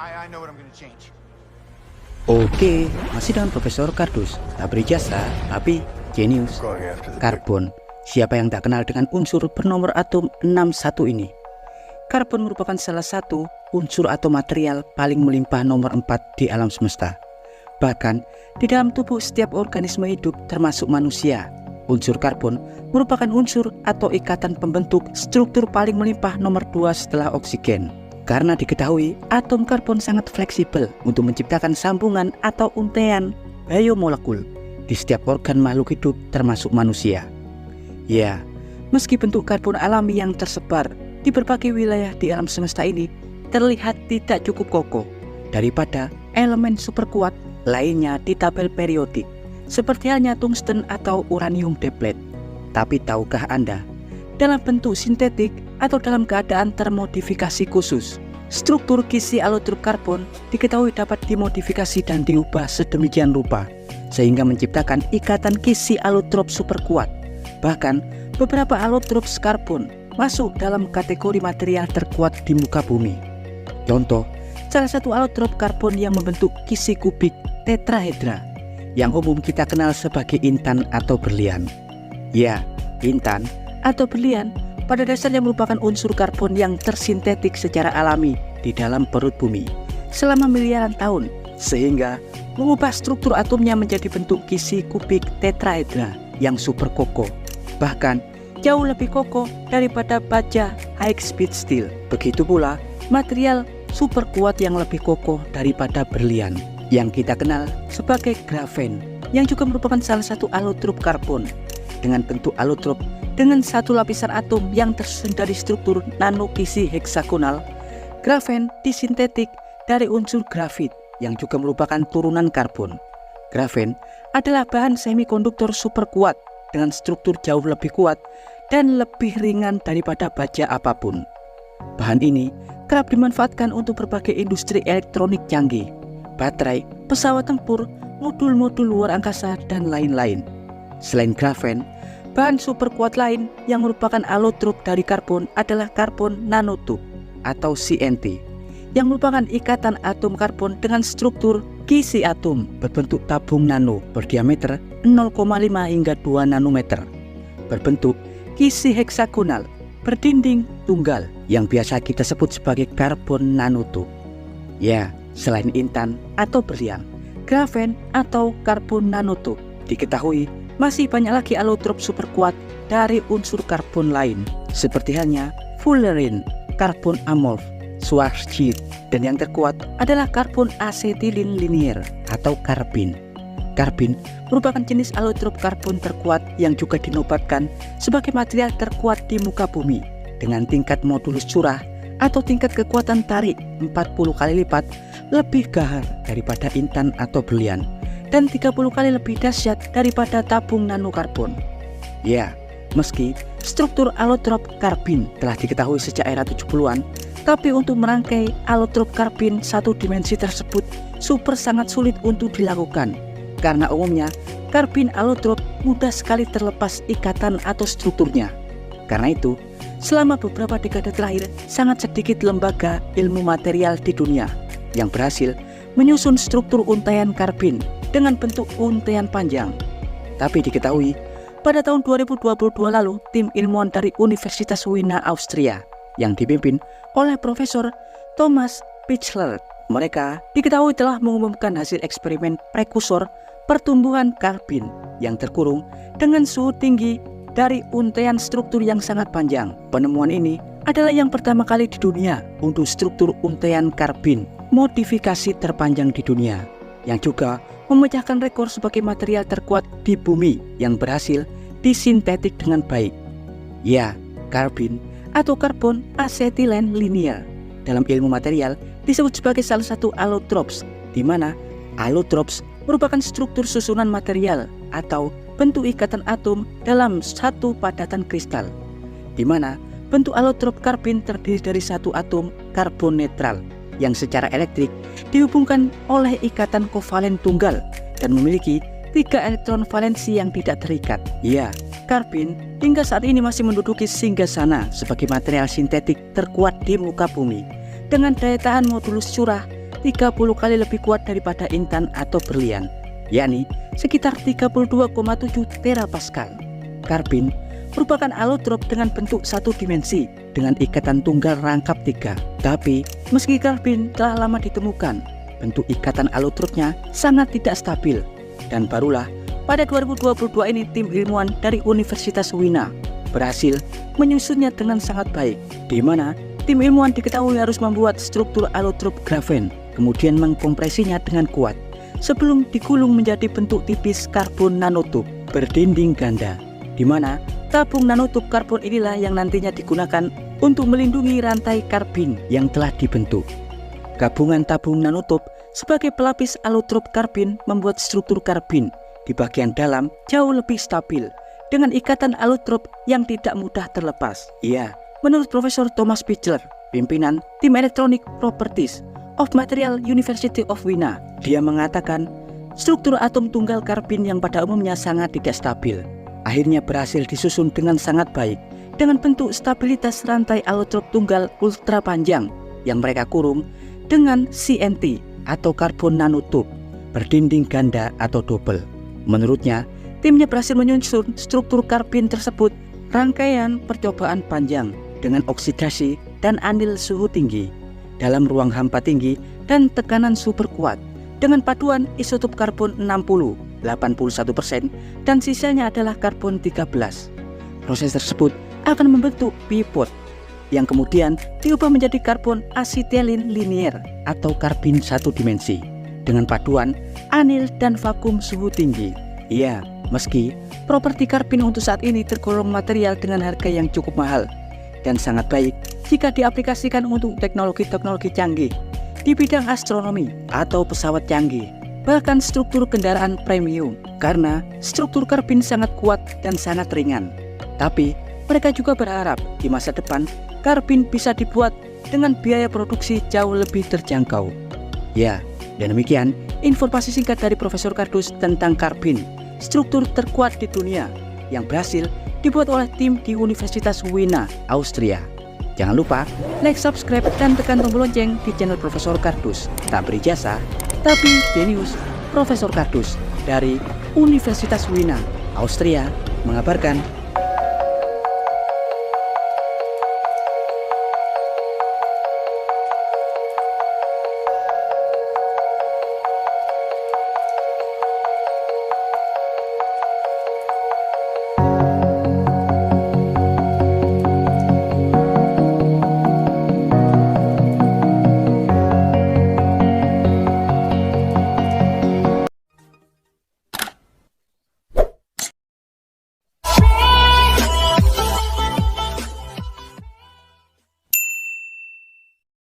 I know what I'm gonna change. Oke, masih dengan Profesor Kardus, tak berijazah, tapi jenius. Karbon, siapa yang tak kenal dengan unsur bernomor atom 61 ini? Karbon merupakan salah satu unsur atau material paling melimpah nomor 4 di alam semesta. Bahkan, di dalam tubuh setiap organisme hidup termasuk manusia, unsur karbon merupakan unsur atau ikatan pembentuk struktur paling melimpah nomor 2 setelah oksigen. Karena diketahui atom karbon sangat fleksibel untuk menciptakan sambungan atau untaian biomolekul di setiap organ makhluk hidup termasuk manusia. Ya, meski bentuk karbon alami yang tersebar di berbagai wilayah di alam semesta ini terlihat tidak cukup kokoh daripada elemen super kuat lainnya di tabel periodik, seperti halnya tungsten atau uranium depleted. Tapi tahukah Anda, dalam bentuk sintetik atau dalam keadaan termodifikasi khusus, struktur kisi alotrop karbon diketahui dapat dimodifikasi dan diubah sedemikian rupa sehingga menciptakan ikatan kisi alotrop super kuat. Bahkan beberapa alotrop karbon masuk dalam kategori material terkuat di muka bumi. Contoh, salah satu alotrop karbon yang membentuk kisi kubik tetrahedra yang umum kita kenal sebagai intan atau berlian. Ya, intan atau berlian pada dasarnya merupakan unsur karbon yang tersintetik secara alami di dalam perut bumi selama miliaran tahun, sehingga mengubah struktur atomnya menjadi bentuk kisi kubik tetrahedra yang super kokoh, bahkan jauh lebih kokoh daripada baja high speed steel. Begitu pula material super kuat yang lebih kokoh daripada berlian yang kita kenal sebagai grafen, yang juga merupakan salah satu alotrop karbon dengan bentuk alotrop dengan satu lapisan atom yang tersusun dari struktur nanokisi heksagonal. Grafen disintetik dari unsur grafit yang juga merupakan turunan karbon. Grafen adalah bahan semikonduktor super kuat dengan struktur jauh lebih kuat dan lebih ringan daripada baja apapun. Bahan ini kerap dimanfaatkan untuk berbagai industri elektronik canggih, baterai, pesawat tempur, modul-modul luar angkasa, dan lain-lain. Selain grafen, bahan super kuat lain yang merupakan alotrop dari karbon adalah karbon nanotube atau CNT, yang merupakan ikatan atom karbon dengan struktur kisi atom berbentuk tabung nano berdiameter 0,5 hingga 2 nanometer, berbentuk kisi heksagonal berdinding tunggal yang biasa kita sebut sebagai karbon nanotube. Ya, selain intan atau berlian, grafen atau karbon nanotube, diketahui masih banyak lagi alotrop super kuat dari unsur karbon lain, seperti halnya fullerene, karbon amorf, schwarzschild, dan yang terkuat adalah karbon asetilin linier atau karbin. Karbin merupakan jenis alotrop karbon terkuat yang juga dinobatkan sebagai material terkuat di muka bumi dengan tingkat modulus curah atau tingkat kekuatan tarik 40 kali lipat lebih gahar daripada intan atau berlian dan 30 kali lebih dahsyat daripada tabung nanokarbon. Ya, meski struktur alotrop karbin telah diketahui sejak era 70-an, tapi untuk merangkai alotrop karbin satu dimensi tersebut sangat sulit untuk dilakukan. Karena umumnya karbin alotrop mudah sekali terlepas ikatan atau strukturnya. Karena itu, selama beberapa dekade terakhir sangat sedikit lembaga ilmu material di dunia yang berhasil menyusun struktur untaian karbin dengan bentuk untaian panjang. Tapi diketahui, pada tahun 2022 lalu, tim ilmuwan dari Universitas Wina Austria yang dipimpin oleh Profesor Thomas Pichler, mereka diketahui telah mengumumkan hasil eksperimen prekursor pertumbuhan karbin yang terkurung dengan suhu tinggi dari untaian struktur yang sangat panjang. Penemuan ini adalah yang pertama kali di dunia untuk struktur untaian karbin modifikasi terpanjang di dunia, yang juga memecahkan rekor sebagai material terkuat di bumi yang berhasil disintetik dengan baik. Ya, karbin atau karbon asetilen linier dalam ilmu material disebut sebagai salah satu alotrops, di mana alotrops merupakan struktur susunan material atau bentuk ikatan atom dalam satu padatan kristal, di mana bentuk alotrop karbin terdiri dari satu atom karbon netral yang secara elektrik dihubungkan oleh ikatan kovalen tunggal dan memiliki 3 elektron valensi yang tidak terikat. Ya, karbin hingga saat ini masih menduduki singgasana sebagai material sintetik terkuat di muka bumi dengan daya tahan modulus curah 30 kali lebih kuat daripada intan atau berlian, yakni sekitar 32,7 terapascal. Karbin merupakan alotrop dengan bentuk satu dimensi dengan ikatan tunggal rangkap 3. Tapi meski karbin telah lama ditemukan, bentuk ikatan alotropnya sangat tidak stabil, dan barulah pada 2022 ini tim ilmuwan dari Universitas Wina berhasil menyusunnya dengan sangat baik, di mana tim ilmuwan diketahui harus membuat struktur alotrop grafen, kemudian mengkompresinya dengan kuat sebelum digulung menjadi bentuk tipis karbon nanotub berdinding ganda, di mana tabung nanotub karbon inilah yang nantinya digunakan untuk melindungi rantai karbin yang telah dibentuk. Gabungan tabung nanotub sebagai pelapis alotrop karbin membuat struktur karbin di bagian dalam jauh lebih stabil dengan ikatan alotrop yang tidak mudah terlepas. Iya, menurut Profesor Thomas Pichler, pimpinan tim Electronic Properties of Material University of Wina, dia mengatakan struktur atom tunggal karbin yang pada umumnya sangat tidak stabil akhirnya berhasil disusun dengan sangat baik dengan bentuk stabilitas rantai alotrop tunggal ultra panjang yang mereka kurung dengan CNT atau karbon nanotub berdinding ganda atau double. Menurutnya, timnya berhasil menyusun struktur karbin tersebut rangkaian percobaan panjang dengan oksidasi dan andil suhu tinggi dalam ruang hampa tinggi dan tekanan super kuat dengan paduan isotop karbon 60, 81% dan sisanya adalah karbon 13. Proses tersebut akan membentuk bipod yang kemudian diubah menjadi karbon asetilin linier atau karbin satu dimensi dengan paduan anil dan vakum suhu tinggi. Iya, meski properti karbin untuk saat ini tergolong material dengan harga yang cukup mahal dan sangat baik jika diaplikasikan untuk teknologi-teknologi canggih di bidang astronomi atau pesawat canggih, bahkan struktur kendaraan premium, karena struktur karbin sangat kuat dan sangat ringan. Tapi mereka juga berharap di masa depan karbin bisa dibuat dengan biaya produksi jauh lebih terjangkau. Ya, dan demikian informasi singkat dari Profesor Kardus tentang karbin, struktur terkuat di dunia yang berhasil dibuat oleh tim di Universitas Wina, Austria. Jangan lupa like, subscribe, dan tekan tombol lonceng di channel Profesor Kardus. Tak berijasa, tapi jenius. Profesor Kardus dari Universitas Wina, Austria mengabarkan.